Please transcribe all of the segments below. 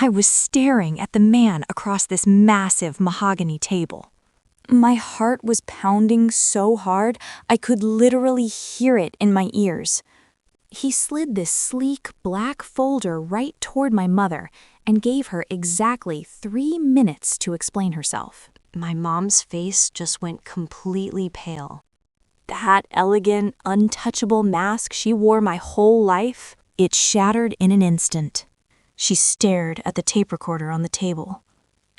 I was staring at the man across this massive mahogany table. My heart was pounding so hard I could literally hear it in my ears. He slid this sleek black folder right toward my mother and gave her exactly 3 minutes to explain herself. My mom's face just went completely pale. That elegant, untouchable mask she wore my whole life, it shattered in an instant. She stared at the tape recorder on the table,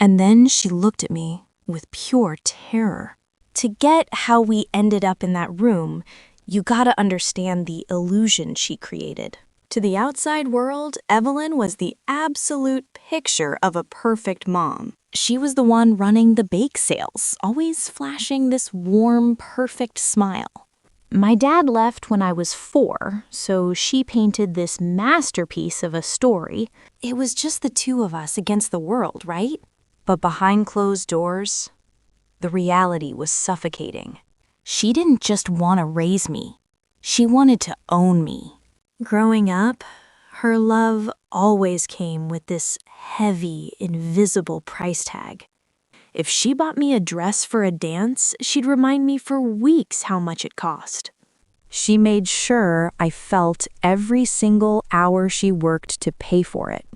and then she looked at me with pure terror. To get how we ended up in that room, you gotta understand the illusion she created. To the outside world, Evelyn was the absolute picture of a perfect mom. She was the one running the bake sales, always flashing this warm, perfect smile. My dad left when I was 4, so she painted this masterpiece of a story. It was just the two of us against the world, right? But behind closed doors, the reality was suffocating. She didn't just want to raise me. She wanted to own me. Growing up, her love always came with this heavy, invisible price tag. If she bought me a dress for a dance, she'd remind me for weeks how much it cost. She made sure I felt every single hour she worked to pay for it.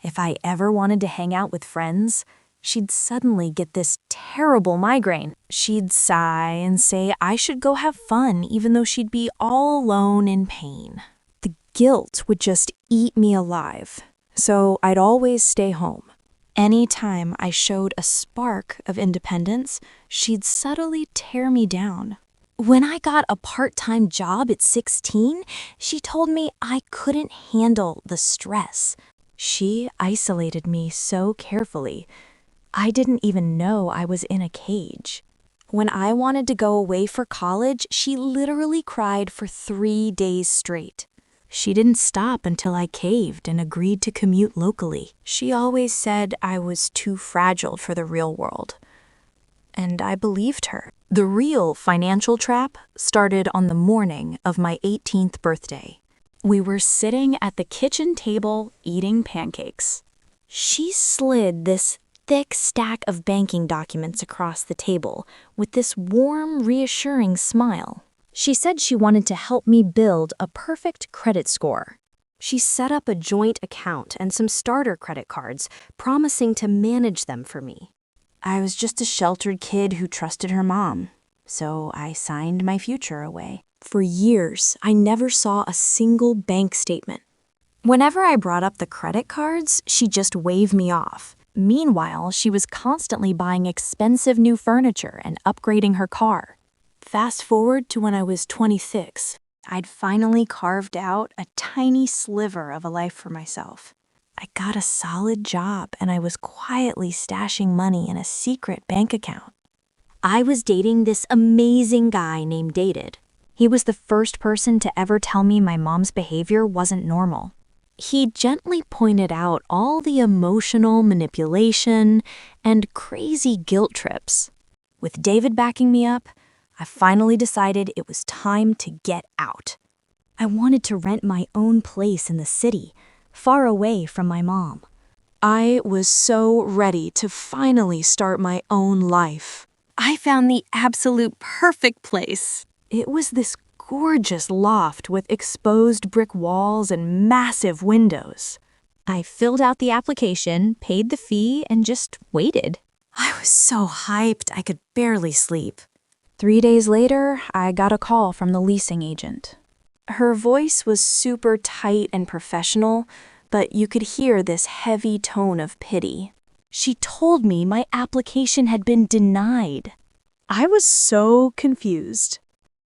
If I ever wanted to hang out with friends, she'd suddenly get this terrible migraine. She'd sigh and say I should go have fun even though she'd be all alone in pain. The guilt would just eat me alive, so I'd always stay home. Anytime I showed a spark of independence, she'd subtly tear me down. When I got a part-time job at 16, she told me I couldn't handle the stress. She isolated me so carefully, I didn't even know I was in a cage. When I wanted to go away for college, she literally cried for 3 days straight. She didn't stop until I caved and agreed to commute locally. She always said I was too fragile for the real world. And I believed her. The real financial trap started on the morning of my 18th birthday. We were sitting at the kitchen table eating pancakes. She slid this thick stack of banking documents across the table with this warm, reassuring smile. She said she wanted to help me build a perfect credit score. She set up a joint account and some starter credit cards, promising to manage them for me. I was just a sheltered kid who trusted her mom, so I signed my future away. For years, I never saw a single bank statement. Whenever I brought up the credit cards, she just waved me off. Meanwhile, she was constantly buying expensive new furniture and upgrading her car. Fast forward to when I was 26, I'd finally carved out a tiny sliver of a life for myself. I got a solid job and I was quietly stashing money in a secret bank account. I was dating this amazing guy named Dated. He was the first person to ever tell me my mom's behavior wasn't normal. He gently pointed out all the emotional manipulation and crazy guilt trips. With David backing me up, I finally decided it was time to get out. I wanted to rent my own place in the city, far away from my mom. I was so ready to finally start my own life. I found the absolute perfect place. It was this gorgeous loft with exposed brick walls and massive windows. I filled out the application, paid the fee, and just waited. I was so hyped I could barely sleep. 3 days later, I got a call from the leasing agent. Her voice was super tight and professional, but you could hear this heavy tone of pity. She told me my application had been denied. I was so confused.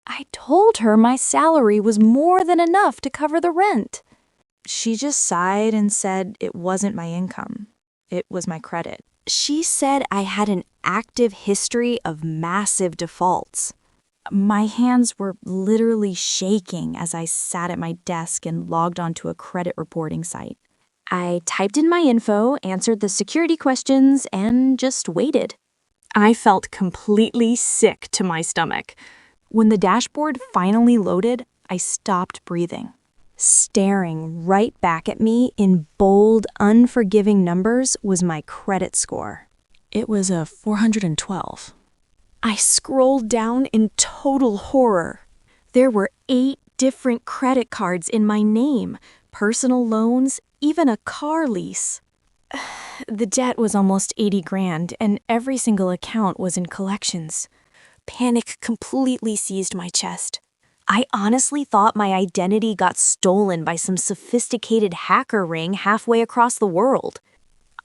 I told her my salary was more than enough to cover the rent. She just sighed and said it wasn't my income. It was my credit. She said I had an active history of massive defaults. My hands were literally shaking as I sat at my desk and logged onto a credit reporting site. I typed in my info, answered the security questions, and just waited. I felt completely sick to my stomach. When the dashboard finally loaded, I stopped breathing. Staring right back at me in bold, unforgiving numbers was my credit score. It was a 412. I scrolled down in total horror. There were 8 different credit cards in my name, personal loans, even a car lease. The debt was almost 80 grand, and every single account was in collections. Panic completely seized my chest. I honestly thought my identity got stolen by some sophisticated hacker ring halfway across the world.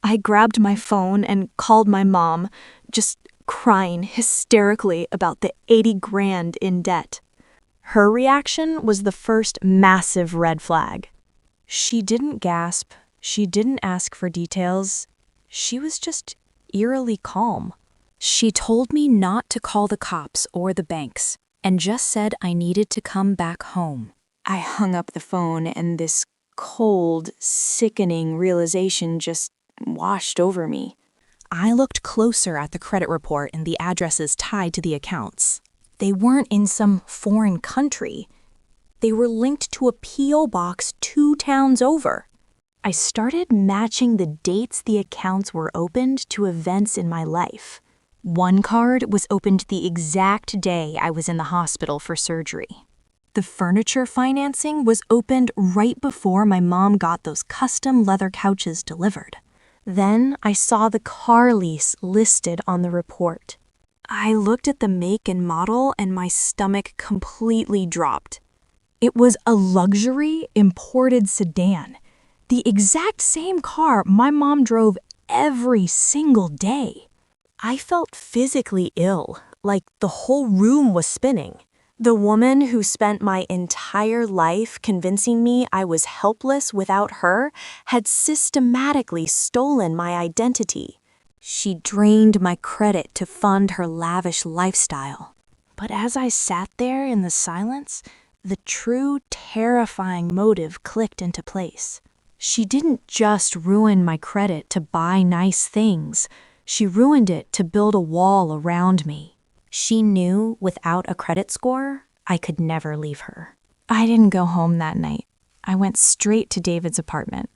I grabbed my phone and called my mom, just crying hysterically about the 80 grand in debt. Her reaction was the first massive red flag. She didn't gasp. She didn't ask for details. She was just eerily calm. She told me not to call the cops or the banks, and just said I needed to come back home. I hung up the phone, and this cold, sickening realization just washed over me. I looked closer at the credit report and the addresses tied to the accounts. They weren't in some foreign country. They were linked to a P.O. box 2 towns over. I started matching the dates the accounts were opened to events in my life. One card was opened the exact day I was in the hospital for surgery. The furniture financing was opened right before my mom got those custom leather couches delivered. Then I saw the car lease listed on the report. I looked at the make and model, and my stomach completely dropped. It was a luxury imported sedan, the exact same car my mom drove every single day. I felt physically ill, like the whole room was spinning. The woman who spent my entire life convincing me I was helpless without her had systematically stolen my identity. She drained my credit to fund her lavish lifestyle. But as I sat there in the silence, the true, terrifying motive clicked into place. She didn't just ruin my credit to buy nice things. She ruined it to build a wall around me. She knew without a credit score, I could never leave her. I didn't go home that night. I went straight to David's apartment.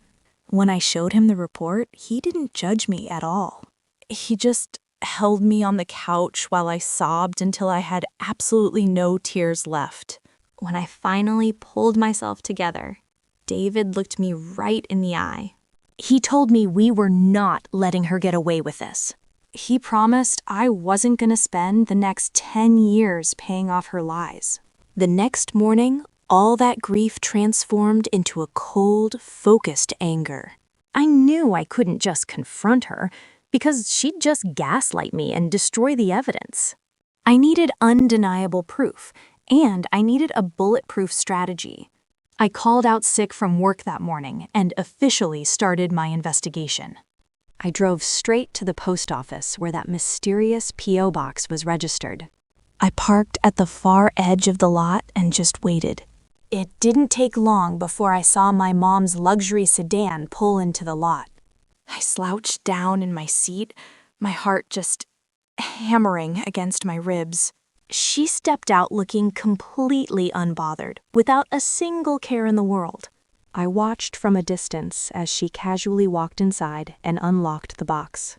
When I showed him the report, he didn't judge me at all. He just held me on the couch while I sobbed until I had absolutely no tears left. When I finally pulled myself together, David looked me right in the eye. He told me we were not letting her get away with this. He promised I wasn't going to spend the next 10 years paying off her lies. The next morning, all that grief transformed into a cold, focused anger. I knew I couldn't just confront her, because she'd just gaslight me and destroy the evidence. I needed undeniable proof, and I needed a bulletproof strategy. I called out sick from work that morning and officially started my investigation. I drove straight to the post office where that mysterious P.O. box was registered. I parked at the far edge of the lot and just waited. It didn't take long before I saw my mom's luxury sedan pull into the lot. I slouched down in my seat, my heart just hammering against my ribs. She stepped out looking completely unbothered, without a single care in the world. I watched from a distance as she casually walked inside and unlocked the box.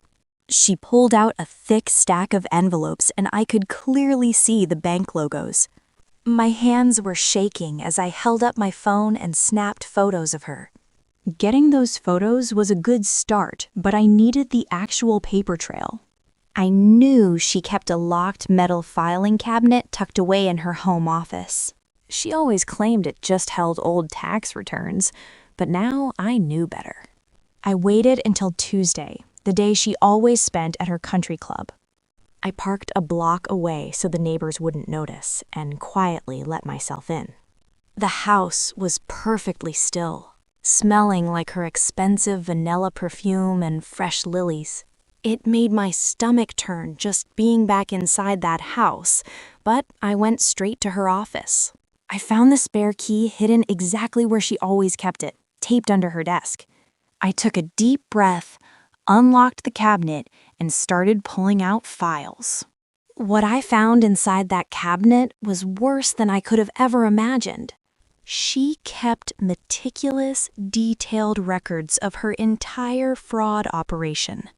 She pulled out a thick stack of envelopes, and I could clearly see the bank logos. My hands were shaking as I held up my phone and snapped photos of her. Getting those photos was a good start, but I needed the actual paper trail. I knew she kept a locked metal filing cabinet tucked away in her home office. She always claimed it just held old tax returns, but now I knew better. I waited until Tuesday, the day she always spent at her country club. I parked a block away so the neighbors wouldn't notice and quietly let myself in. The house was perfectly still, smelling like her expensive vanilla perfume and fresh lilies. It made my stomach turn just being back inside that house, but I went straight to her office. I found the spare key hidden exactly where she always kept it, taped under her desk. I took a deep breath, unlocked the cabinet, and started pulling out files. What I found inside that cabinet was worse than I could have ever imagined. She kept meticulous, detailed records of her entire fraud operation.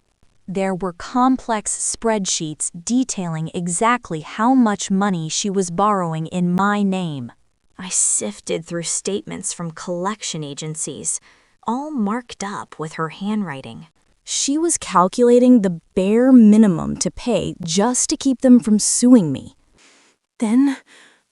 There were complex spreadsheets detailing exactly how much money she was borrowing in my name. I sifted through statements from collection agencies, all marked up with her handwriting. She was calculating the bare minimum to pay just to keep them from suing me. Then,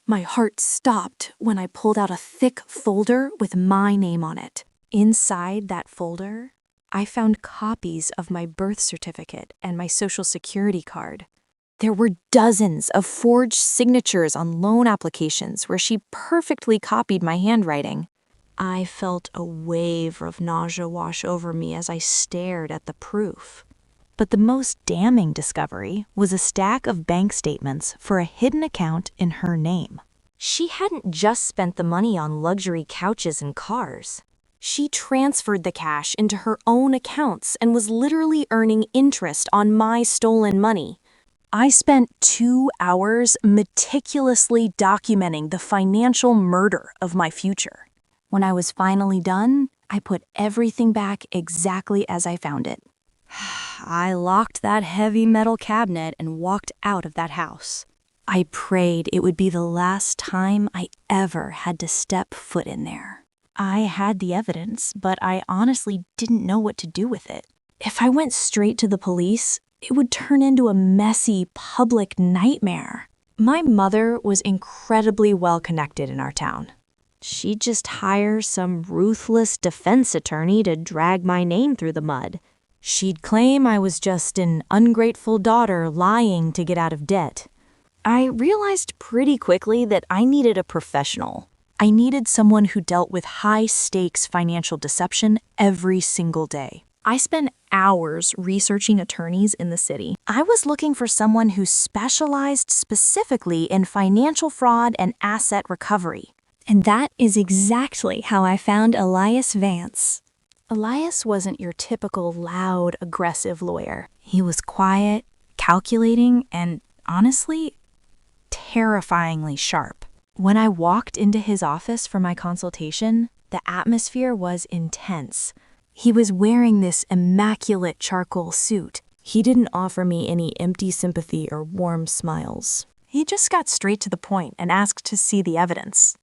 my heart stopped when I pulled out a thick folder with my name on it. Inside that folder, I found copies of my birth certificate and my social security card. There were dozens of forged signatures on loan applications where she perfectly copied my handwriting. I felt a wave of nausea wash over me as I stared at the proof. But the most damning discovery was a stack of bank statements for a hidden account in her name. She hadn't just spent the money on luxury couches and cars. She transferred the cash into her own accounts and was literally earning interest on my stolen money. I spent 2 hours meticulously documenting the financial murder of my future. When I was finally done, I put everything back exactly as I found it. I locked that heavy metal cabinet and walked out of that house. I prayed it would be the last time I ever had to step foot in there. I had the evidence, but I honestly didn't know what to do with it. If I went straight to the police, it would turn into a messy public nightmare. My mother was incredibly well connected in our town. She'd just hire some ruthless defense attorney to drag my name through the mud. She'd claim I was just an ungrateful daughter lying to get out of debt. I realized pretty quickly that I needed a professional. I needed someone who dealt with high-stakes financial deception every single day. I spent hours researching attorneys in the city. I was looking for someone who specialized specifically in financial fraud and asset recovery. And that is exactly how I found Elias Vance. Elias wasn't your typical loud, aggressive lawyer. He was quiet, calculating, and honestly, terrifyingly sharp. When I walked into his office for my consultation, the atmosphere was intense. He was wearing this immaculate charcoal suit. He didn't offer me any empty sympathy or warm smiles. He just got straight to the point and asked to see the evidence.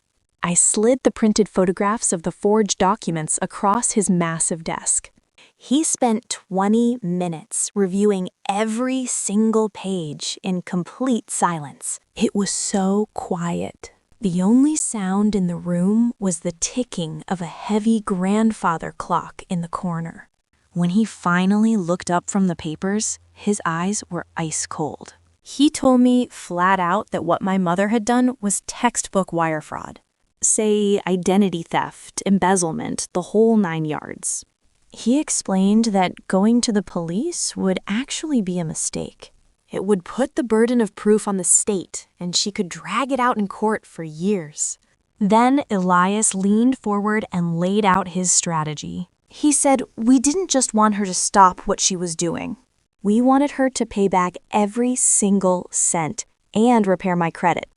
I slid the printed photographs of the forged documents across his massive desk. He spent 20 minutes reviewing every single page in complete silence. It was so quiet. The only sound in the room was the ticking of a heavy grandfather clock in the corner. When he finally looked up from the papers, his eyes were ice cold. He told me flat out that what my mother had done was textbook wire fraud. Say identity theft, embezzlement, the whole 9 yards. He explained that going to the police would actually be a mistake. It would put the burden of proof on the state, and she could drag it out in court for years. Then Elias leaned forward and laid out his strategy. He said, "We didn't just want her to stop what she was doing. We wanted her to pay back every single cent and repair my credit.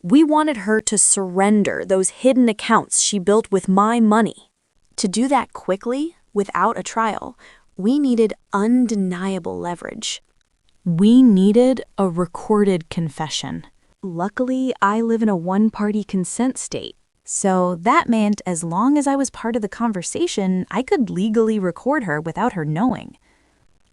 We wanted her to surrender those hidden accounts she built with my money. To do that quickly, without a trial, we needed undeniable leverage. We needed a recorded confession. Luckily, I live in a one-party consent state, so that meant as long as I was part of the conversation, I could legally record her without her knowing."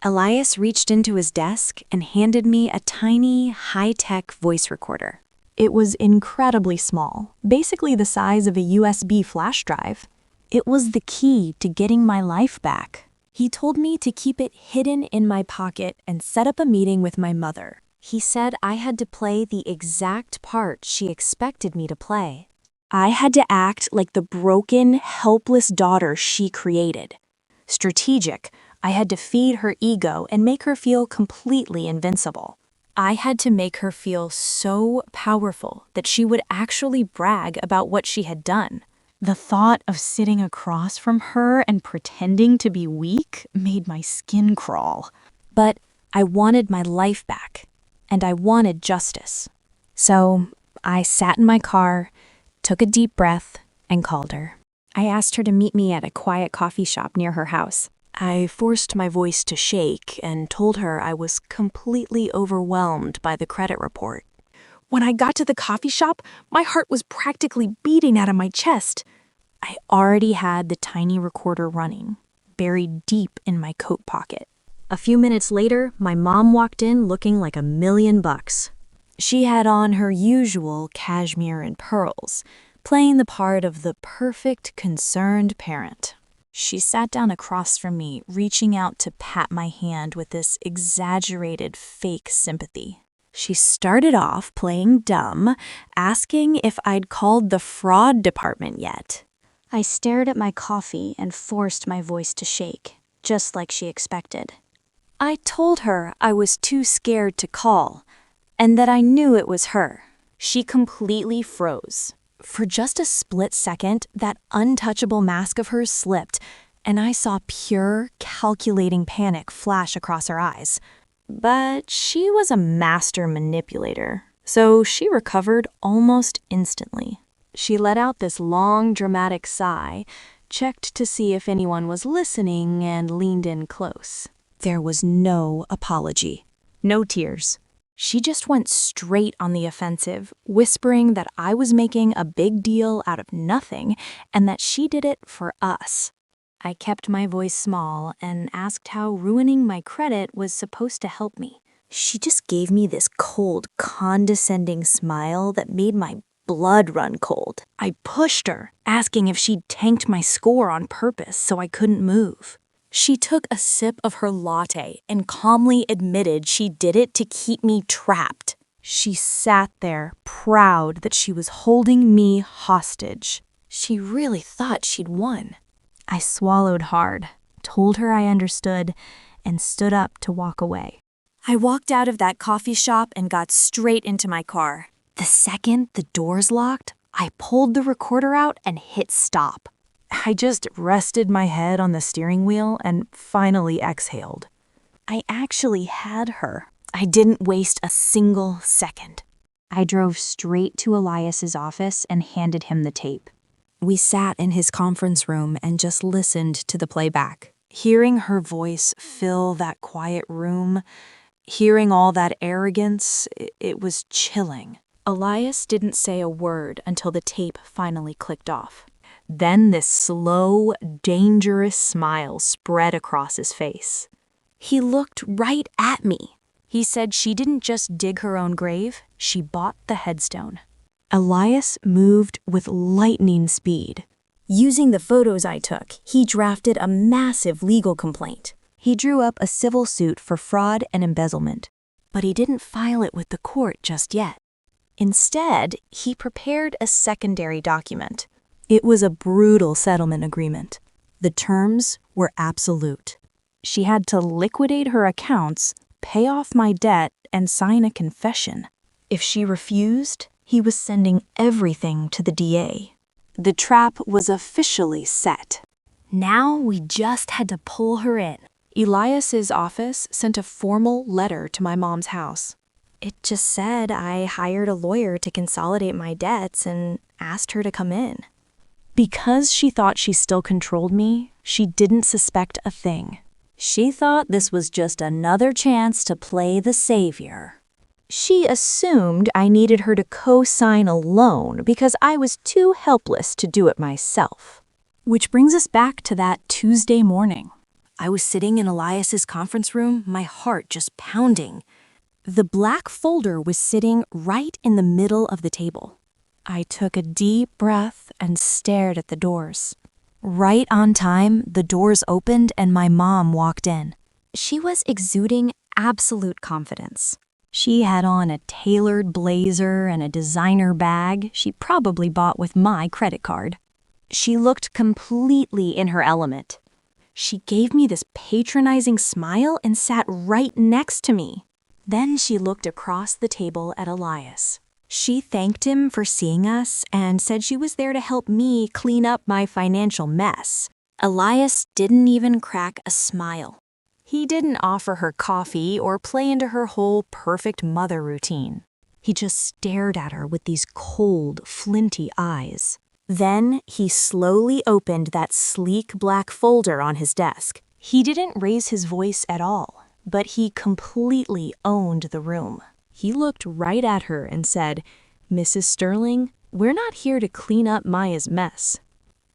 Elias reached into his desk and handed me a tiny, high-tech voice recorder. It was incredibly small, basically the size of a USB flash drive. It was the key to getting my life back. He told me to keep it hidden in my pocket and set up a meeting with my mother. He said I had to play the exact part she expected me to play. I had to act like the broken, helpless daughter she created. Strategic, I had to feed her ego and make her feel completely invincible. I had to make her feel so powerful that she would actually brag about what she had done. The thought of sitting across from her and pretending to be weak made my skin crawl. But I wanted my life back, and I wanted justice. So I sat in my car, took a deep breath, and called her. I asked her to meet me at a quiet coffee shop near her house. I forced my voice to shake and told her I was completely overwhelmed by the credit report. When I got to the coffee shop, my heart was practically beating out of my chest. I already had the tiny recorder running, buried deep in my coat pocket. A few minutes later, my mom walked in looking like $1,000,000. She had on her usual cashmere and pearls, playing the part of the perfect concerned parent. She sat down across from me, reaching out to pat my hand with this exaggerated fake sympathy. She started off playing dumb, asking if I'd called the fraud department yet. I stared at my coffee and forced my voice to shake, just like she expected. I told her I was too scared to call, and that I knew it was her. She completely froze. For just a split second, that untouchable mask of hers slipped, and I saw pure, calculating panic flash across her eyes. But she was a master manipulator, so she recovered almost instantly. She let out this long, dramatic sigh, checked to see if anyone was listening, and leaned in close. There was no apology, no tears. She just went straight on the offensive, whispering that I was making a big deal out of nothing and that she did it for us. I kept my voice small and asked how ruining my credit was supposed to help me. She just gave me this cold, condescending smile that made my blood run cold. I pushed her, asking if she'd tanked my score on purpose so I couldn't move. She took a sip of her latte and calmly admitted she did it to keep me trapped. She sat there, proud that she was holding me hostage. She really thought she'd won. I swallowed hard, told her I understood, and stood up to walk away. I walked out of that coffee shop and got straight into my car. The second the doors locked, I pulled the recorder out and hit stop. I just rested my head on the steering wheel and finally exhaled. I actually had her. I didn't waste a single second. I drove straight to Elias's office and handed him the tape. We sat in his conference room and just listened to the playback. Hearing her voice fill that quiet room, hearing all that arrogance, it was chilling. Elias didn't say a word until the tape finally clicked off. Then this slow, dangerous smile spread across his face. He looked right at me. He said she didn't just dig her own grave, she bought the headstone. Elias moved with lightning speed. Using the photos I took, he drafted a massive legal complaint. He drew up a civil suit for fraud and embezzlement, but he didn't file it with the court just yet. Instead, he prepared a secondary document. It was a brutal settlement agreement. The terms were absolute. She had to liquidate her accounts, pay off my debt, and sign a confession. If she refused, he was sending everything to the DA. The trap was officially set. Now we just had to pull her in. Elias's office sent a formal letter to my mom's house. It just said I hired a lawyer to consolidate my debts and asked her to come in. Because she thought she still controlled me, she didn't suspect a thing. She thought this was just another chance to play the savior. She assumed I needed her to co-sign a loan because I was too helpless to do it myself. Which brings us back to that Tuesday morning. I was sitting in Elias's conference room, my heart just pounding. The black folder was sitting right in the middle of the table. I took a deep breath and stared at the doors. Right on time, the doors opened and my mom walked in. She was exuding absolute confidence. She had on a tailored blazer and a designer bag she probably bought with my credit card. She looked completely in her element. She gave me this patronizing smile and sat right next to me. Then she looked across the table at Elias. She thanked him for seeing us and said she was there to help me clean up my financial mess. Elias didn't even crack a smile. He didn't offer her coffee or play into her whole perfect mother routine. He just stared at her with these cold, flinty eyes. Then he slowly opened that sleek black folder on his desk. He didn't raise his voice at all, but he completely owned the room. He looked right at her and said, "Mrs. Sterling, we're not here to clean up Maya's mess.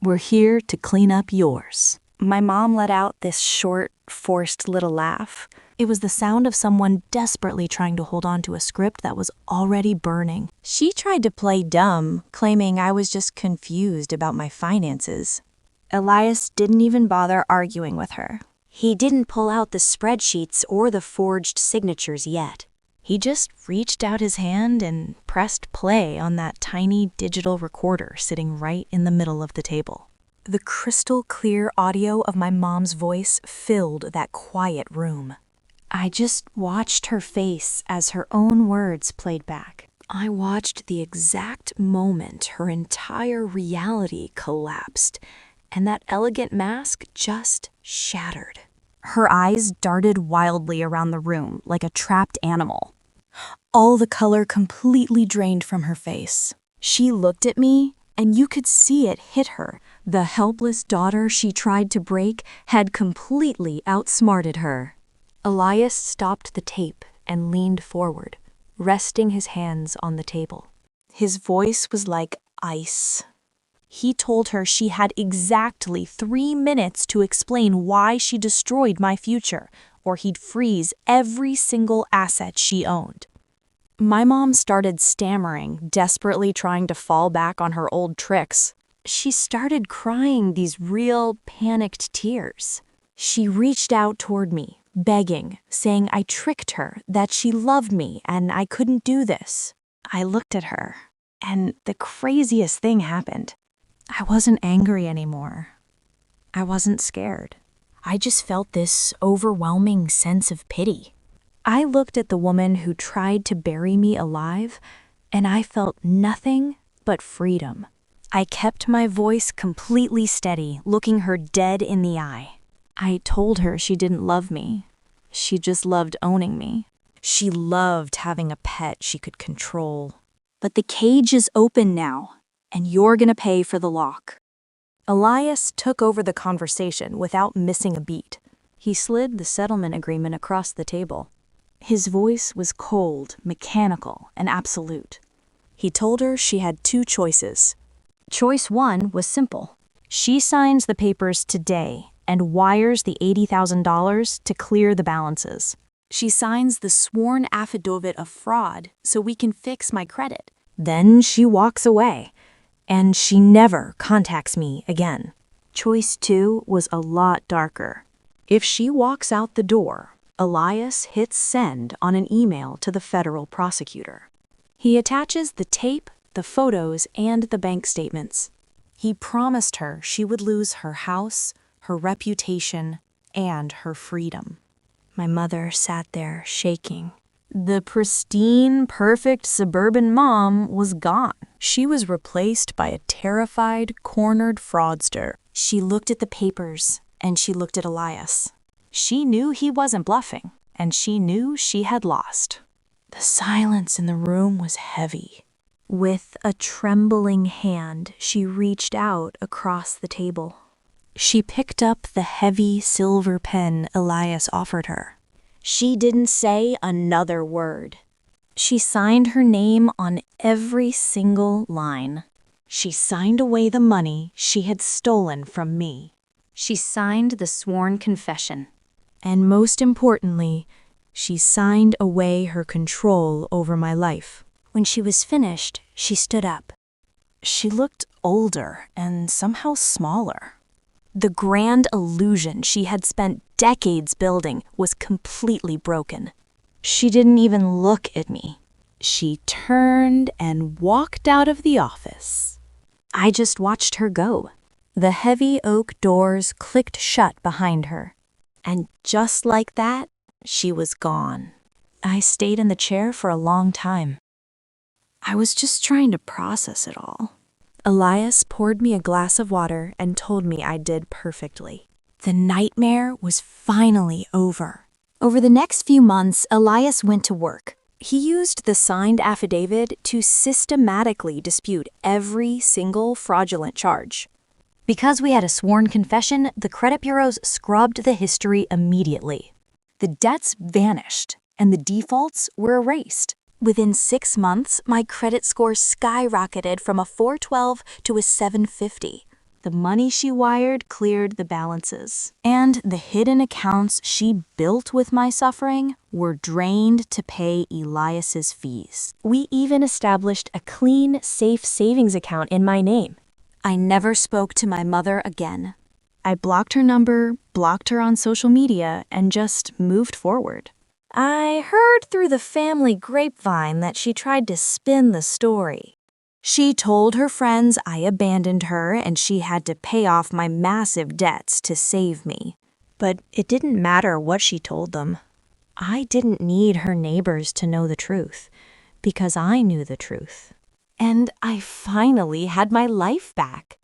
We're here to clean up yours." My mom let out this short, forced little laugh. It was the sound of someone desperately trying to hold on to a script that was already burning. She tried to play dumb, claiming I was just confused about my finances. Elias didn't even bother arguing with her. He didn't pull out the spreadsheets or the forged signatures yet. He just reached out his hand and pressed play on that tiny digital recorder sitting right in the middle of the table. The crystal clear audio of my mom's voice filled that quiet room. I just watched her face as her own words played back. I watched the exact moment her entire reality collapsed, and that elegant mask just shattered. Her eyes darted wildly around the room like a trapped animal. All the color completely drained from her face. She looked at me, and you could see it hit her. The helpless daughter she tried to break had completely outsmarted her. Elias stopped the tape and leaned forward, resting his hands on the table. His voice was like ice. He told her she had exactly 3 minutes to explain why she destroyed my future, or he'd freeze every single asset she owned. My mom started stammering, desperately trying to fall back on her old tricks. She started crying these real, panicked tears. She reached out toward me, begging, saying I tricked her, that she loved me and I couldn't do this. I looked at her, and the craziest thing happened. I wasn't angry anymore. I wasn't scared. I just felt this overwhelming sense of pity. I looked at the woman who tried to bury me alive, and I felt nothing but freedom. I kept my voice completely steady, looking her dead in the eye. I told her she didn't love me. She just loved owning me. She loved having a pet she could control. But the cage is open now, and you're gonna pay for the lock. Elias took over the conversation without missing a beat. He slid the settlement agreement across the table. His voice was cold, mechanical, and absolute. He told her she had 2 choices. Choice 1 was simple. She signs the papers today and wires the $80,000 to clear the balances. She signs the sworn affidavit of fraud so we can fix my credit. Then she walks away, and she never contacts me again. Choice 2 was a lot darker. If she walks out the door, Elias hits send on an email to the federal prosecutor. He attaches the tape, the photos, and the bank statements. He promised her she would lose her house, her reputation, and her freedom. My mother sat there shaking. The pristine, perfect suburban mom was gone. She was replaced by a terrified, cornered fraudster. She looked at the papers, and she looked at Elias. She knew he wasn't bluffing, and she knew she had lost. The silence in the room was heavy. With a trembling hand, she reached out across the table. She picked up the heavy silver pen Elias offered her. She didn't say another word. She signed her name on every single line. She signed away the money she had stolen from me. She signed the sworn confession. And most importantly, she signed away her control over my life. When she was finished, she stood up. She looked older and somehow smaller. The grand illusion she had spent decades building was completely broken. She didn't even look at me. She turned and walked out of the office. I just watched her go. The heavy oak doors clicked shut behind her. And just like that, she was gone. I stayed in the chair for a long time. I was just trying to process it all. Elias poured me a glass of water and told me I did perfectly. The nightmare was finally over. Over the next few months, Elias went to work, He used the signed affidavit to systematically dispute every single fraudulent charge. Because we had a sworn confession, the credit bureaus scrubbed the history immediately. The debts vanished, and the defaults were erased. Within 6 months, my credit score skyrocketed from a 412 to a 750. The money she wired cleared the balances, and the hidden accounts she built with my suffering were drained to pay Elias's fees. We even established a clean, safe savings account in my name. I never spoke to my mother again. I blocked her number, blocked her on social media, and just moved forward. I heard through the family grapevine that she tried to spin the story. She told her friends I abandoned her and she had to pay off my massive debts to save me. But it didn't matter what she told them. I didn't need her neighbors to know the truth, because I knew the truth. And I finally had my life back.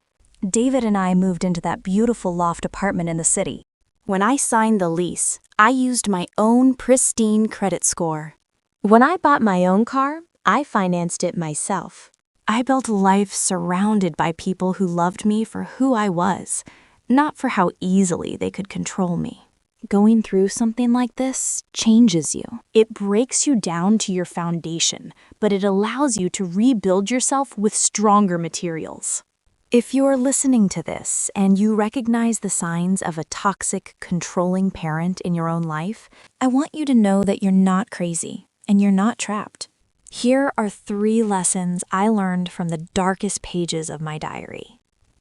David and I moved into that beautiful loft apartment in the city. When I signed the lease, I used my own pristine credit score. When I bought my own car, I financed it myself. I built a life surrounded by people who loved me for who I was, not for how easily they could control me. Going through something like this changes you. It breaks you down to your foundation, but it allows you to rebuild yourself with stronger materials. If you're listening to this and you recognize the signs of a toxic, controlling parent in your own life, I want you to know that you're not crazy and you're not trapped. Here are 3 lessons I learned from the darkest pages of my diary.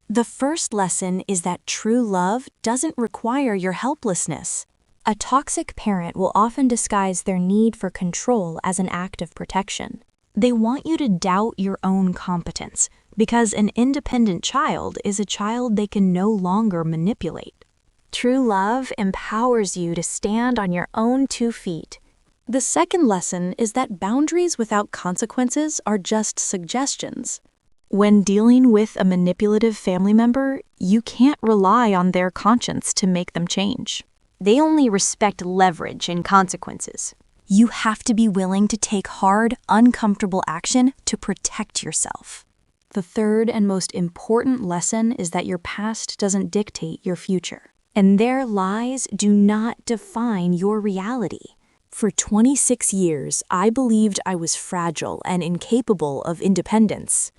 The first lesson is that true love doesn't require your helplessness. A toxic parent will often disguise their need for control as an act of protection. They want you to doubt your own competence, because an independent child is a child they can no longer manipulate. True love empowers you to stand on your own 2 feet. The second lesson is that boundaries without consequences are just suggestions. When dealing with a manipulative family member, you can't rely on their conscience to make them change. They only respect leverage and consequences. You have to be willing to take hard, uncomfortable action to protect yourself. The third and most important lesson is that your past doesn't dictate your future, and their lies do not define your reality. For 26 years, I believed I was fragile and incapable of independence.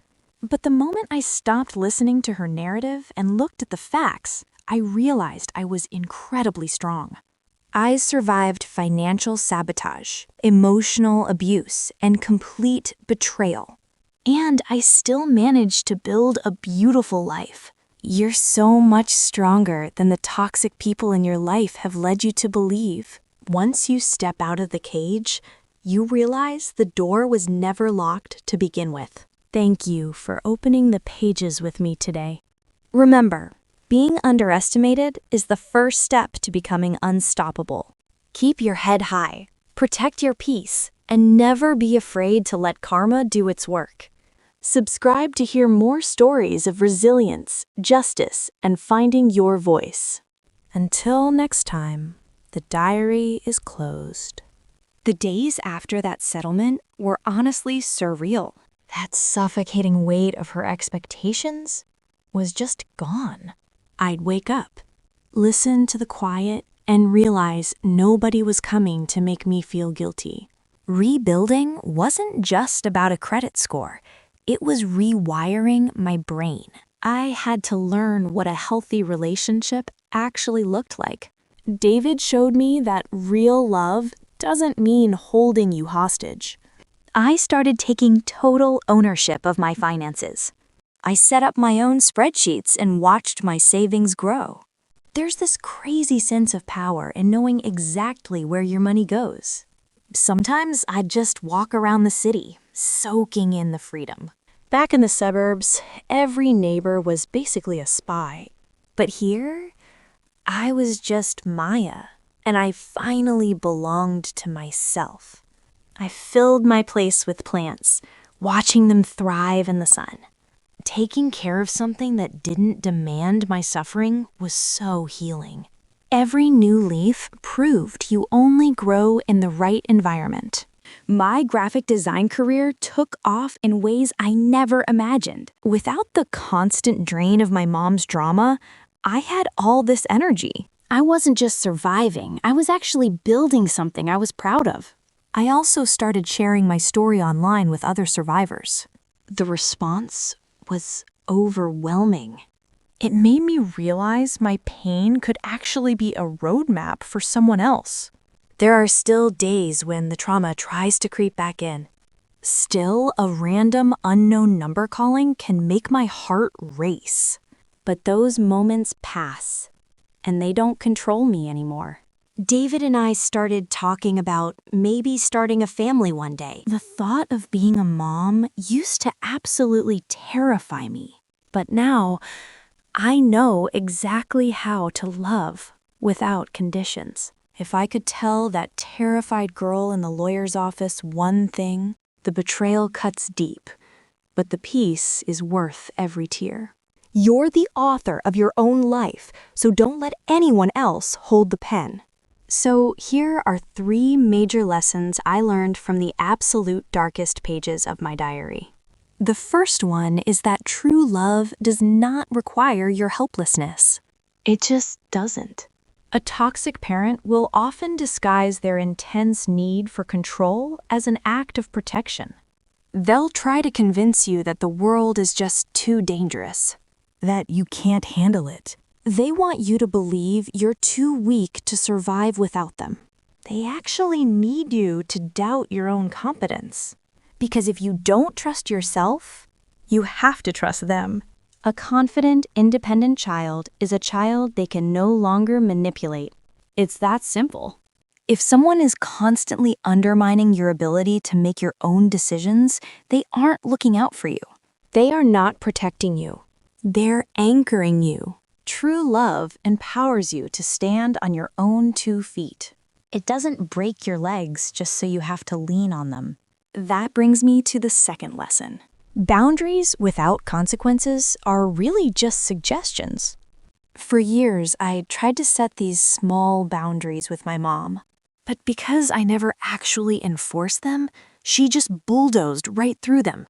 But the moment I stopped listening to her narrative and looked at the facts, I realized I was incredibly strong. I survived financial sabotage, emotional abuse, and complete betrayal. And I still managed to build a beautiful life. You're so much stronger than the toxic people in your life have led you to believe. Once you step out of the cage, you realize the door was never locked to begin with. Thank you for opening the pages with me today. Remember, being underestimated is the first step to becoming unstoppable. Keep your head high, protect your peace, and never be afraid to let karma do its work. Subscribe to hear more stories of resilience, justice, and finding your voice. Until next time, the diary is closed. The days after that settlement were honestly surreal. That suffocating weight of her expectations was just gone. I'd wake up, listen to the quiet, and realize nobody was coming to make me feel guilty. Rebuilding wasn't just about a credit score. It was rewiring my brain. I had to learn what a healthy relationship actually looked like. David showed me that real love doesn't mean holding you hostage. I started taking total ownership of my finances. I set up my own spreadsheets and watched my savings grow. There's this crazy sense of power in knowing exactly where your money goes. Sometimes I'd just walk around the city, soaking in the freedom. Back in the suburbs, every neighbor was basically a spy. But here, I was just Maya, and I finally belonged to myself. I filled my place with plants, watching them thrive in the sun. Taking care of something that didn't demand my suffering was so healing. Every new leaf proved you only grow in the right environment. My graphic design career took off in ways I never imagined. Without the constant drain of my mom's drama, I had all this energy. I wasn't just surviving, I was actually building something I was proud of. I also started sharing my story online with other survivors. The response was overwhelming. It made me realize my pain could actually be a roadmap for someone else. There are still days when the trauma tries to creep back in. Still, a random unknown number calling can make my heart race. But those moments pass, and they don't control me anymore. David and I started talking about maybe starting a family one day. The thought of being a mom used to absolutely terrify me. But now, I know exactly how to love without conditions. If I could tell that terrified girl in the lawyer's office one thing, the betrayal cuts deep, but the peace is worth every tear. You're the author of your own life, so don't let anyone else hold the pen. So here are 3 major lessons I learned from the absolute darkest pages of my diary. The first one is that true love does not require your helplessness. It just doesn't. A toxic parent will often disguise their intense need for control as an act of protection. They'll try to convince you that the world is just too dangerous, that you can't handle it. They want you to believe you're too weak to survive without them. They actually need you to doubt your own competence. Because if you don't trust yourself, you have to trust them. A confident, independent child is a child they can no longer manipulate. It's that simple. If someone is constantly undermining your ability to make your own decisions, they aren't looking out for you. They are not protecting you. They're anchoring you. True love empowers you to stand on your own 2 feet. It doesn't break your legs just so you have to lean on them. That brings me to the second lesson. Boundaries without consequences are really just suggestions. For years, I tried to set these small boundaries with my mom. But because I never actually enforced them, she just bulldozed right through them.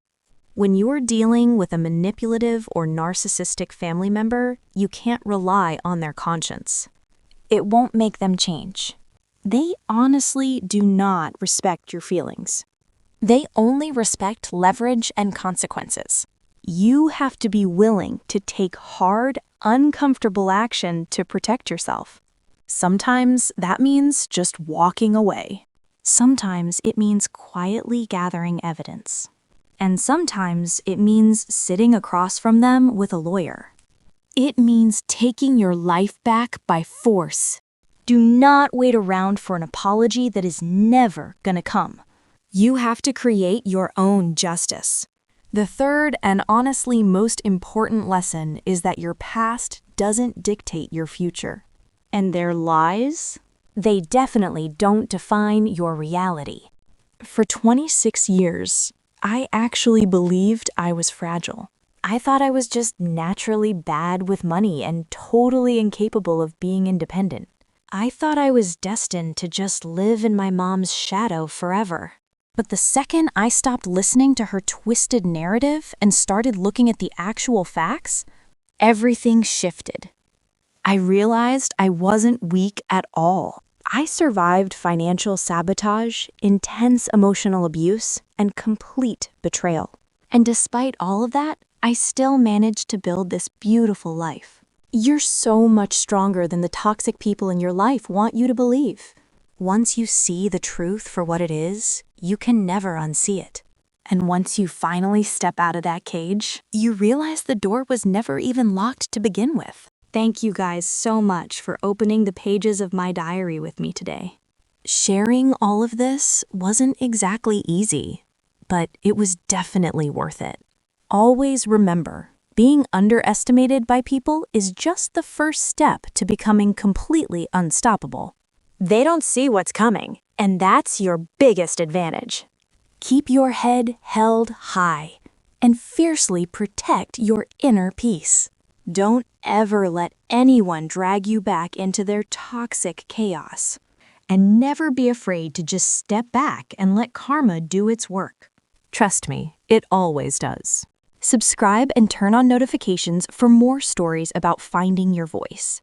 When you're dealing with a manipulative or narcissistic family member, you can't rely on their conscience. It won't make them change. They honestly do not respect your feelings. They only respect leverage and consequences. You have to be willing to take hard, uncomfortable action to protect yourself. Sometimes that means just walking away. Sometimes it means quietly gathering evidence. And sometimes it means sitting across from them with a lawyer. It means taking your life back by force. Do not wait around for an apology that is never gonna come. You have to create your own justice. The third and honestly most important lesson is that your past doesn't dictate your future. And their lies? They definitely don't define your reality. For 26 years, I actually believed I was fragile. I thought I was just naturally bad with money and totally incapable of being independent. I thought I was destined to just live in my mom's shadow forever. But the second I stopped listening to her twisted narrative and started looking at the actual facts, everything shifted. I realized I wasn't weak at all. I survived financial sabotage, intense emotional abuse, and complete betrayal. And despite all of that, I still managed to build this beautiful life. You're so much stronger than the toxic people in your life want you to believe. Once you see the truth for what it is, you can never unsee it. And once you finally step out of that cage, you realize the door was never even locked to begin with. Thank you guys so much for opening the pages of my diary with me today. Sharing all of this wasn't exactly easy, but it was definitely worth it. Always remember, being underestimated by people is just the first step to becoming completely unstoppable. They don't see what's coming, and that's your biggest advantage. Keep your head held high and fiercely protect your inner peace. Don't ever let anyone drag you back into their toxic chaos. and never be afraid to just step back and let karma do its work. Trust me, it always does. Subscribe and turn on notifications for more stories about finding your voice.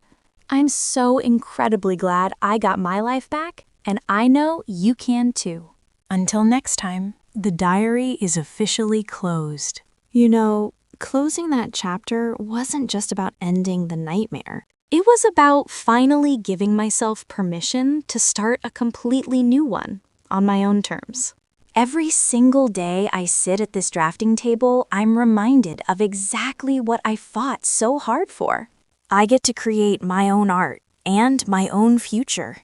I'm so incredibly glad I got my life back, and I know you can too. Until next time, the diary is officially closed. You know, closing that chapter wasn't just about ending the nightmare. It was about finally giving myself permission to start a completely new one on my own terms. Every single day I sit at this drafting table, I'm reminded of exactly what I fought so hard for. I get to create my own art and my own future.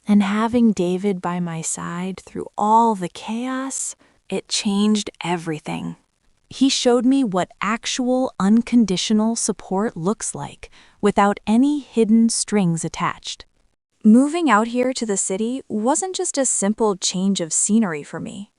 And having David by my side through all the chaos, it changed everything. He showed me what actual unconditional support looks like without any hidden strings attached. Moving out here to the city wasn't just a simple change of scenery for me.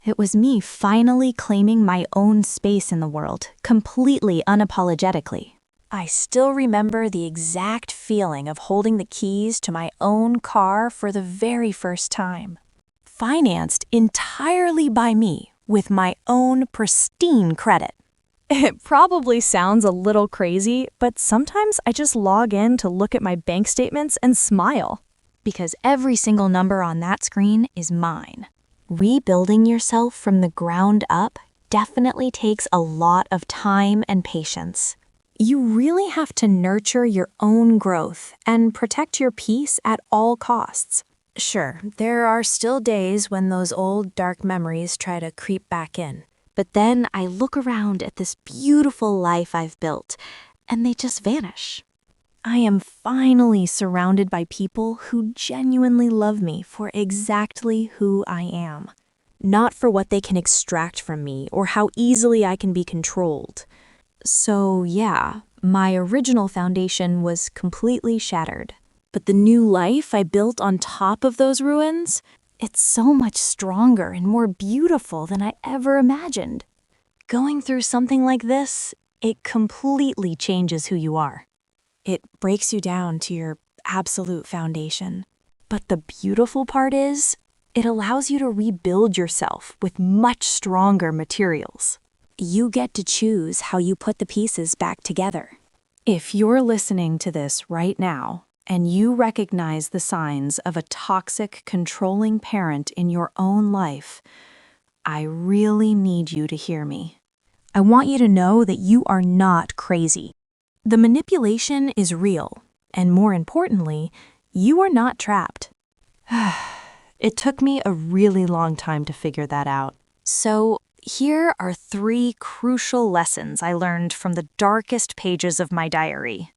It was me finally claiming my own space in the world, completely unapologetically. I still remember the exact feeling of holding the keys to my own car for the very first time. Financed entirely by me, with my own pristine credit. It probably sounds a little crazy, but sometimes I just log in to look at my bank statements and smile. Because every single number on that screen is mine. Rebuilding yourself from the ground up definitely takes a lot of time and patience. You really have to nurture your own growth and protect your peace at all costs. Sure, there are still days when those old dark memories try to creep back in. But then I look around at this beautiful life I've built, and they just vanish. I am finally surrounded by people who genuinely love me for exactly who I am. Not for what they can extract from me or how easily I can be controlled. So yeah, my original foundation was completely shattered. But the new life I built on top of those ruins, it's so much stronger and more beautiful than I ever imagined. Going through something like this, it completely changes who you are. It breaks you down to your absolute foundation. But the beautiful part is, it allows you to rebuild yourself with much stronger materials. You get to choose how you put the pieces back together. If you're listening to this right now, and you recognize the signs of a toxic, controlling parent in your own life, I really need you to hear me. I want you to know that you are not crazy. The manipulation is real, and more importantly, you are not trapped. It took me a really long time to figure that out. So, here are 3 crucial lessons I learned from the darkest pages of my diary.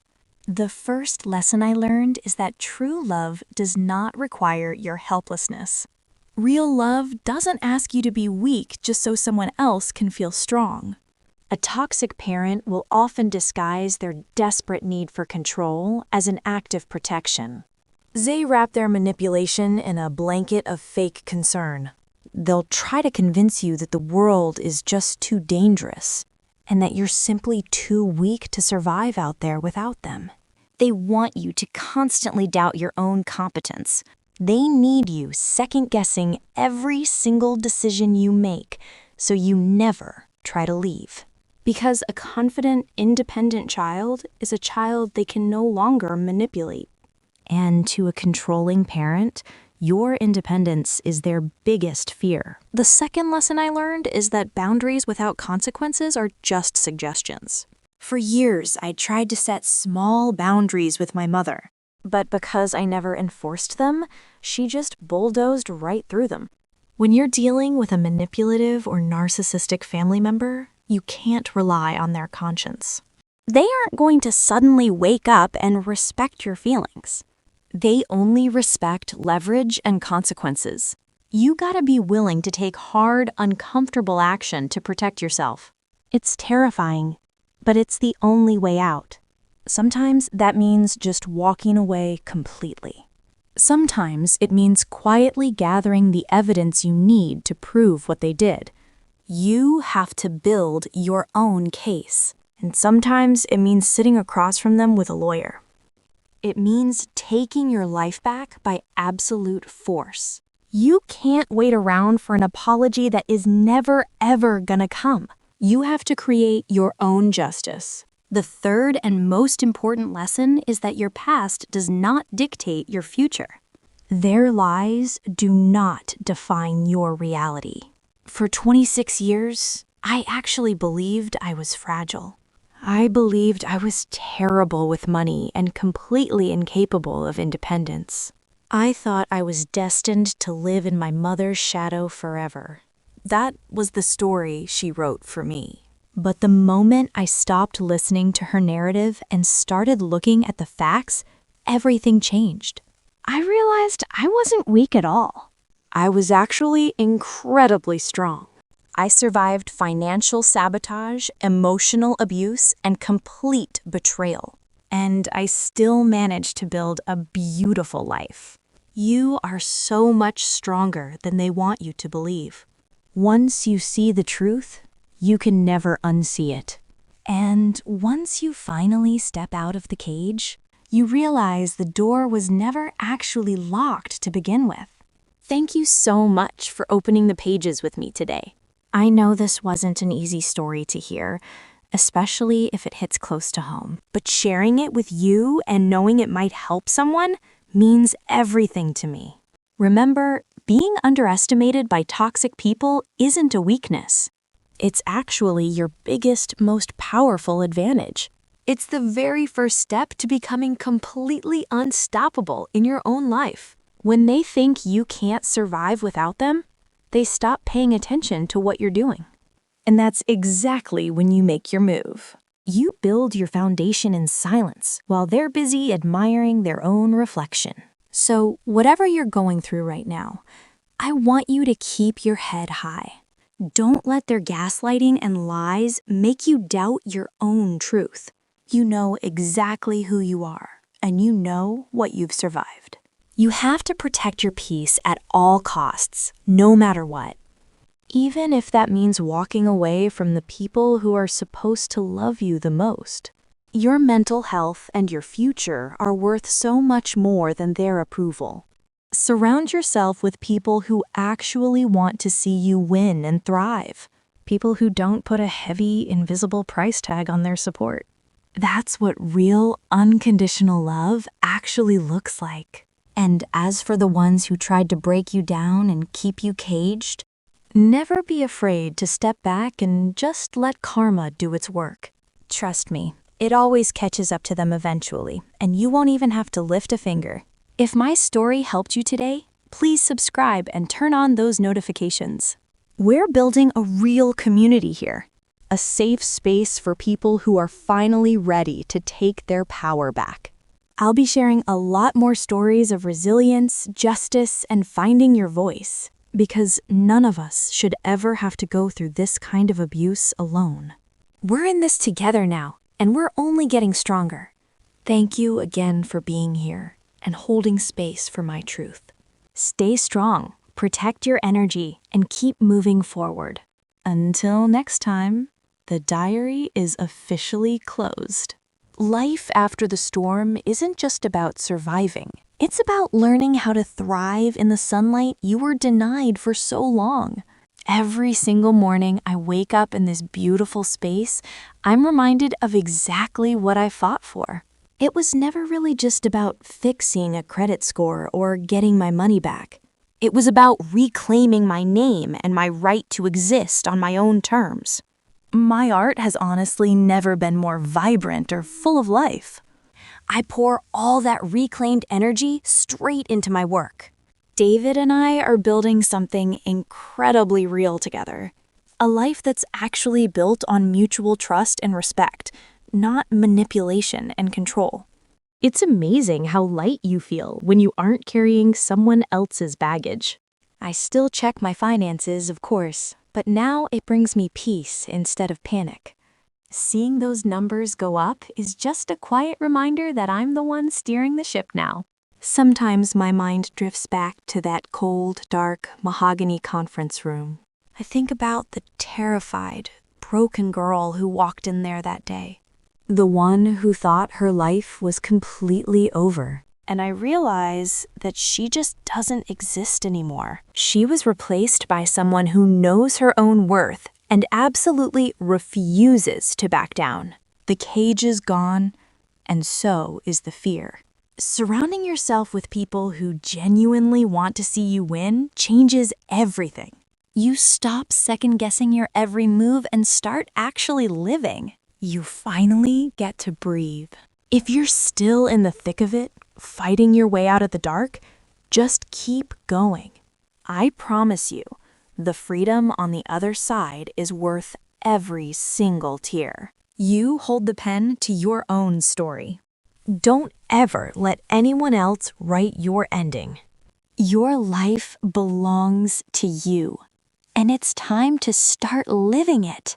The first lesson I learned is that true love does not require your helplessness. Real love doesn't ask you to be weak just so someone else can feel strong. A toxic parent will often disguise their desperate need for control as an act of protection. They wrap their manipulation in a blanket of fake concern. They'll try to convince you that the world is just too dangerous and that you're simply too weak to survive out there without them. They want you to constantly doubt your own competence. They need you second-guessing every single decision you make so you never try to leave. Because a confident, independent child is a child they can no longer manipulate. And to a controlling parent, your independence is their biggest fear. The second lesson I learned is that boundaries without consequences are just suggestions. For years, I tried to set small boundaries with my mother. But because I never enforced them, she just bulldozed right through them. When you're dealing with a manipulative or narcissistic family member, you can't rely on their conscience. They aren't going to suddenly wake up and respect your feelings. They only respect leverage and consequences. You gotta be willing to take hard, uncomfortable action to protect yourself. It's terrifying, but it's the only way out. Sometimes that means just walking away completely. Sometimes it means quietly gathering the evidence you need to prove what they did. You have to build your own case, and sometimes it means sitting across from them with a lawyer. It means taking your life back by absolute force. You can't wait around for an apology that is never, ever gonna come. You have to create your own justice. The third and most important lesson is that your past does not dictate your future. Their lies do not define your reality. For 26 years, I actually believed I was fragile. I believed I was terrible with money and completely incapable of independence. I thought I was destined to live in my mother's shadow forever. That was the story she wrote for me. But the moment I stopped listening to her narrative and started looking at the facts, everything changed. I realized I wasn't weak at all. I was actually incredibly strong. I survived financial sabotage, emotional abuse, and complete betrayal. And I still managed to build a beautiful life. You are so much stronger than they want you to believe. Once you see the truth, you can never unsee it. And once you finally step out of the cage, you realize the door was never actually locked to begin with. Thank you so much for opening the pages with me today. I know this wasn't an easy story to hear, especially if it hits close to home. But sharing it with you and knowing it might help someone means everything to me. Remember, being underestimated by toxic people isn't a weakness. It's actually your biggest, most powerful advantage. It's the very first step to becoming completely unstoppable in your own life. When they think you can't survive without them, they stop paying attention to what you're doing. And that's exactly when you make your move. You build your foundation in silence while they're busy admiring their own reflection. So, whatever you're going through right now, I want you to keep your head high. Don't let their gaslighting and lies make you doubt your own truth. You know exactly who you are, and you know what you've survived. You have to protect your peace at all costs, no matter what. Even if that means walking away from the people who are supposed to love you the most. Your mental health and your future are worth so much more than their approval. Surround yourself with people who actually want to see you win and thrive. People who don't put a heavy, invisible price tag on their support. That's what real, unconditional love actually looks like. And as for the ones who tried to break you down and keep you caged, never be afraid to step back and just let karma do its work. Trust me, it always catches up to them eventually, and you won't even have to lift a finger. If my story helped you today, please subscribe and turn on those notifications. We're building a real community here, a safe space for people who are finally ready to take their power back. I'll be sharing a lot more stories of resilience, justice, and finding your voice, because none of us should ever have to go through this kind of abuse alone. We're in this together now, and we're only getting stronger. Thank you again for being here and holding space for my truth. Stay strong, protect your energy, and keep moving forward. Until next time, the diary is officially closed. Life after the storm isn't just about surviving. It's about learning how to thrive in the sunlight you were denied for so long. Every single morning I wake up in this beautiful space, I'm reminded of exactly what I fought for. It was never really just about fixing a credit score or getting my money back. It was about reclaiming my name and my right to exist on my own terms. My art has honestly never been more vibrant or full of life. I pour all that reclaimed energy straight into my work. David and I are building something incredibly real together. A life that's actually built on mutual trust and respect, not manipulation and control. It's amazing how light you feel when you aren't carrying someone else's baggage. I still check my finances, of course, but now it brings me peace instead of panic. Seeing those numbers go up is just a quiet reminder that I'm the one steering the ship now. Sometimes my mind drifts back to that cold, dark, mahogany conference room. I think about the terrified, broken girl who walked in there that day. The one who thought her life was completely over. And I realize that she just doesn't exist anymore. She was replaced by someone who knows her own worth and absolutely refuses to back down. The cage is gone, and so is the fear. Surrounding yourself with people who genuinely want to see you win changes everything. You stop second-guessing your every move and start actually living. You finally get to breathe. If you're still in the thick of it, fighting your way out of the dark, just keep going. I promise you, the freedom on the other side is worth every single tear. You hold the pen to your own story. Don't ever let anyone else write your ending. Your life belongs to you, and it's time to start living it.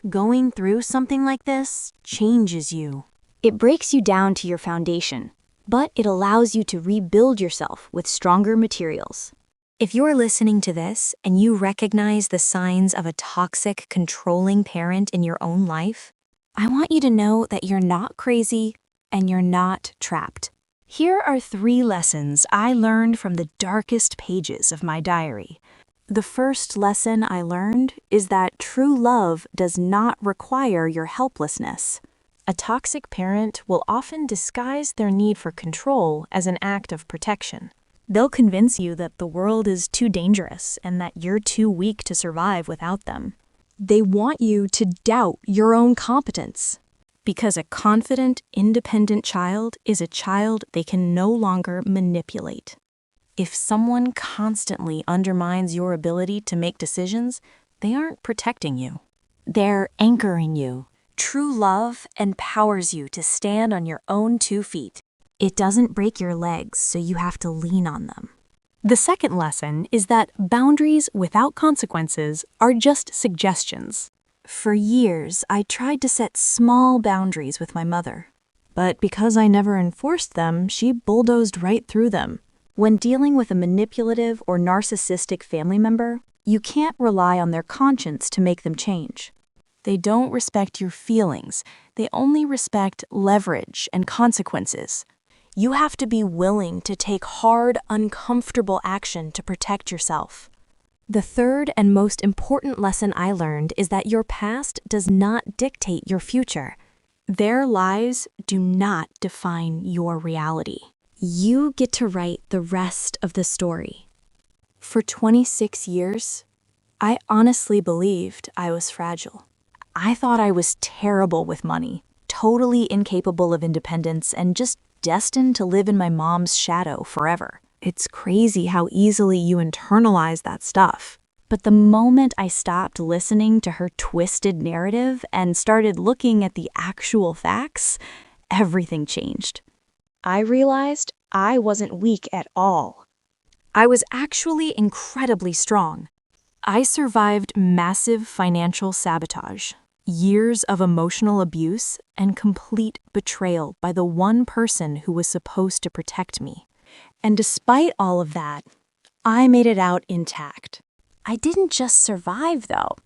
Going through something like this changes you. It breaks you down to your foundation, but it allows you to rebuild yourself with stronger materials. If you're listening to this and you recognize the signs of a toxic, controlling parent in your own life, I want you to know that you're not crazy and you're not trapped. Here are 3 lessons I learned from the darkest pages of my diary. The first lesson I learned is that true love does not require your helplessness. A toxic parent will often disguise their need for control as an act of protection. They'll convince you that the world is too dangerous and that you're too weak to survive without them. They want you to doubt your own competence. Because a confident, independent child is a child they can no longer manipulate. If someone constantly undermines your ability to make decisions, they aren't protecting you. They're anchoring you. True love empowers you to stand on your own 2 feet. It doesn't break your legs, so you have to lean on them. The second lesson is that boundaries without consequences are just suggestions. For years, I tried to set small boundaries with my mother. But because I never enforced them, she bulldozed right through them. When dealing with a manipulative or narcissistic family member, you can't rely on their conscience to make them change. They don't respect your feelings. They only respect leverage and consequences. You have to be willing to take hard, uncomfortable action to protect yourself. The third and most important lesson I learned is that your past does not dictate your future. Their lies do not define your reality. You get to write the rest of the story. For 26 years, I honestly believed I was fragile. I thought I was terrible with money, totally incapable of independence, and just destined to live in my mom's shadow forever. It's crazy how easily you internalize that stuff. But the moment I stopped listening to her twisted narrative and started looking at the actual facts, everything changed. I realized I wasn't weak at all. I was actually incredibly strong. I survived massive financial sabotage, years of emotional abuse, and complete betrayal by the one person who was supposed to protect me. And despite all of that, I made it out intact. I didn't just survive, though.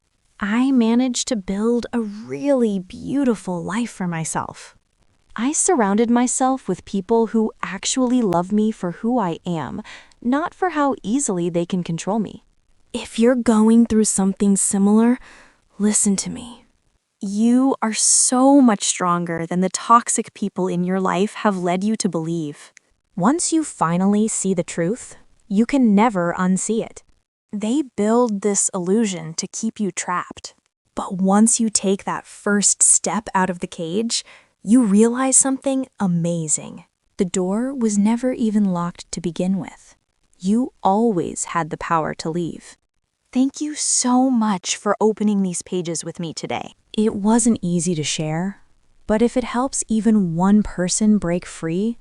I managed to build a really beautiful life for myself. I surrounded myself with people who actually love me for who I am, not for how easily they can control me. If you're going through something similar, listen to me. You are so much stronger than the toxic people in your life have led you to believe. Once you finally see the truth, you can never unsee it. They build this illusion to keep you trapped. But once you take that first step out of the cage, you realize something amazing. The door was never even locked to begin with. You always had the power to leave. Thank you so much for opening these pages with me today. It wasn't easy to share, but if it helps even one person break free,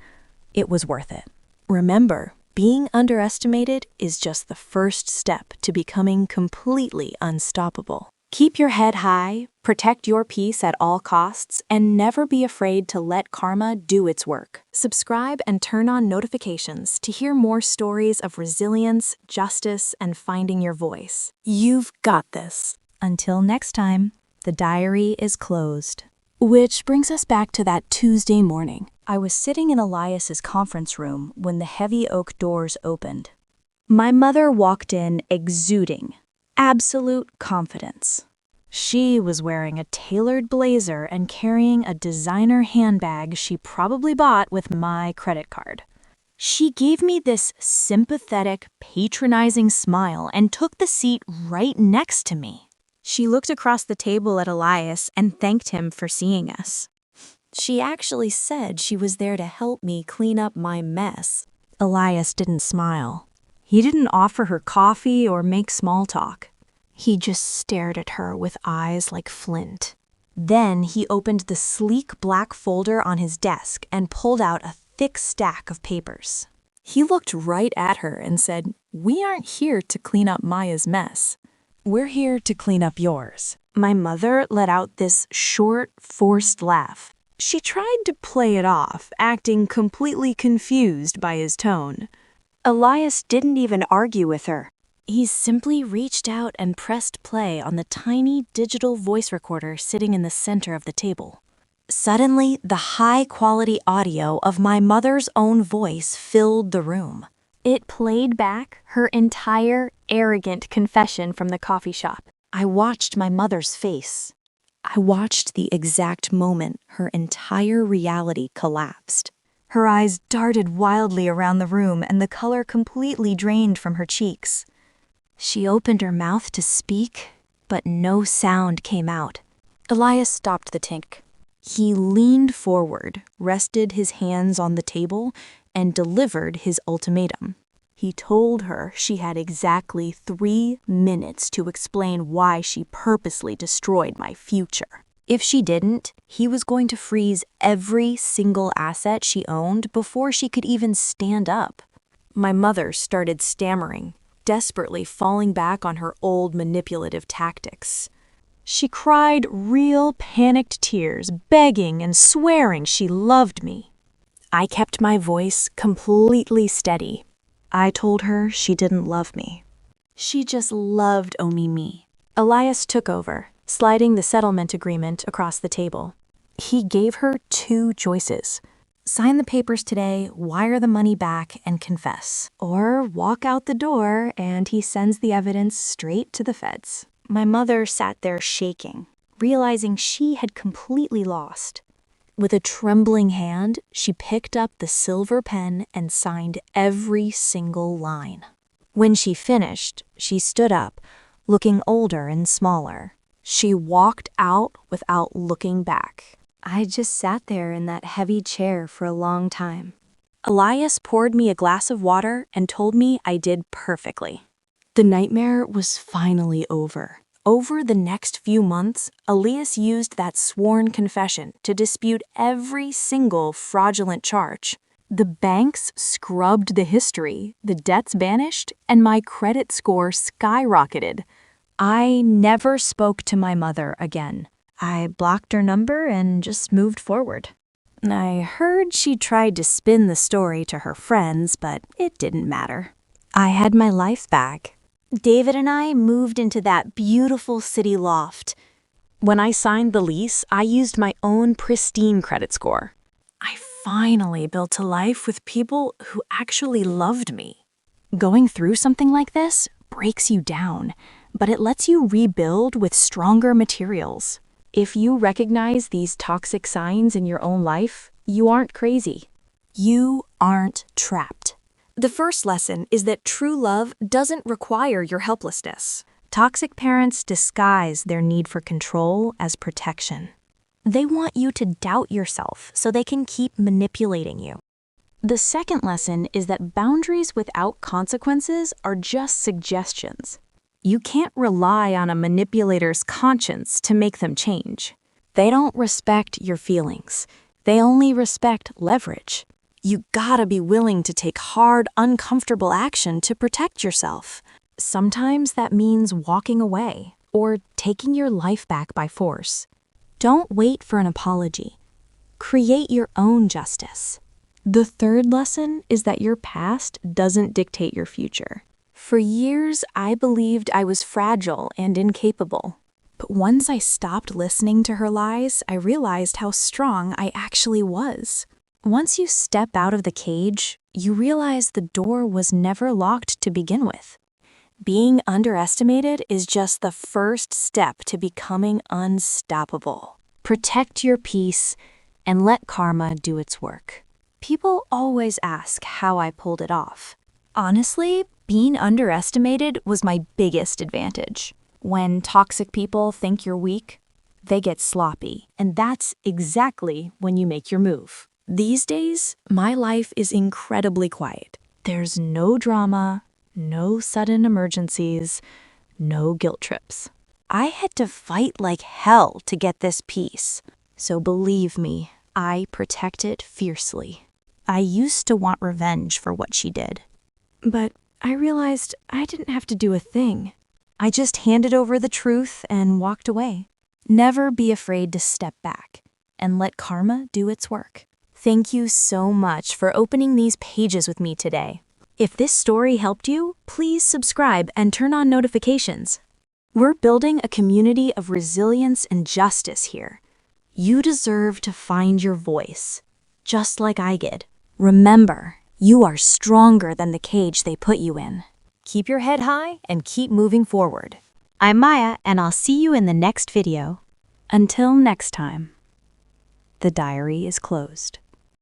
it was worth it. Remember, being underestimated is just the first step to becoming completely unstoppable. Keep your head high, protect your peace at all costs, and never be afraid to let karma do its work. Subscribe and turn on notifications to hear more stories of resilience, justice, and finding your voice. You've got this. Until next time, the diary is closed. Which brings us back to that Tuesday morning. I was sitting in Elias's conference room when the heavy oak doors opened. My mother walked in exuding absolute confidence. She was wearing a tailored blazer and carrying a designer handbag she probably bought with my credit card. She gave me this sympathetic, patronizing smile and took the seat right next to me. She looked across the table at Elias and thanked him for seeing us. She actually said she was there to help me clean up my mess. Elias didn't smile. He didn't offer her coffee or make small talk. He just stared at her with eyes like flint. Then he opened the sleek black folder on his desk and pulled out a thick stack of papers. He looked right at her and said, "We aren't here to clean up Maya's mess. We're here to clean up yours." My mother let out this short, forced laugh. She tried to play it off, acting completely confused by his tone. Elias didn't even argue with her. He simply reached out and pressed play on the tiny digital voice recorder sitting in the center of the table. Suddenly, the high-quality audio of my mother's own voice filled the room. It played back her entire arrogant confession from the coffee shop. I watched my mother's face. I watched the exact moment her entire reality collapsed. Her eyes darted wildly around the room and the color completely drained from her cheeks. She opened her mouth to speak, but no sound came out. Elias stopped the tank. He leaned forward, rested his hands on the table, and delivered his ultimatum. He told her she had exactly 3 minutes to explain why she purposely destroyed my future. If she didn't, he was going to freeze every single asset she owned before she could even stand up. My mother started stammering, desperately falling back on her old manipulative tactics. She cried real panicked tears, begging and swearing she loved me. I kept my voice completely steady. I told her she didn't love me. She just loved Omimi. Elias took over, sliding the settlement agreement across the table. He gave her 2 choices. Sign the papers today, wire the money back, and confess. Or walk out the door and he sends the evidence straight to the feds. My mother sat there shaking, realizing she had completely lost. With a trembling hand, she picked up the silver pen and signed every single line. When she finished, she stood up, looking older and smaller. She walked out without looking back. I just sat there in that heavy chair for a long time. Elias poured me a glass of water and told me I did perfectly. The nightmare was finally over. Over the next few months, Elias used that sworn confession to dispute every single fraudulent charge. The banks scrubbed the history, the debts vanished, and my credit score skyrocketed. I never spoke to my mother again. I blocked her number and just moved forward. I heard she tried to spin the story to her friends, but it didn't matter. I had my life back. David and I moved into that beautiful city loft. When I signed the lease, I used my own pristine credit score. I finally built a life with people who actually loved me. Going through something like this breaks you down, but it lets you rebuild with stronger materials. If you recognize these toxic signs in your own life, you aren't crazy. You aren't trapped. The first lesson is that true love doesn't require your helplessness. Toxic parents disguise their need for control as protection. They want you to doubt yourself so they can keep manipulating you. The second lesson is that boundaries without consequences are just suggestions. You can't rely on a manipulator's conscience to make them change. They don't respect your feelings. They only respect leverage. You gotta be willing to take hard, uncomfortable action to protect yourself. Sometimes that means walking away or taking your life back by force. Don't wait for an apology. Create your own justice. The third lesson is that your past doesn't dictate your future. For years, I believed I was fragile and incapable. But But once I stopped listening to her lies, I realized how strong I actually was. Once you step out of the cage, you realize the door was never locked to begin with. Being underestimated is just the first step to becoming unstoppable. Protect your peace and let karma do its work. People always ask how I pulled it off. Honestly, being underestimated was my biggest advantage. When toxic people think you're weak, they get sloppy, and that's exactly when you make your move. These days, my life is incredibly quiet. There's no drama, no sudden emergencies, no guilt trips. I had to fight like hell to get this peace. So believe me, I protect it fiercely. I used to want revenge for what she did. But I realized I didn't have to do a thing. I just handed over the truth and walked away. Never be afraid to step back and let karma do its work. Thank you so much for opening these pages with me today. If this story helped you, please subscribe and turn on notifications. We're building a community of resilience and justice here. You deserve to find your voice, just like I did. Remember, you are stronger than the cage they put you in. Keep your head high and keep moving forward. I'm Maya, and I'll see you in the next video. Until next time. The diary is closed.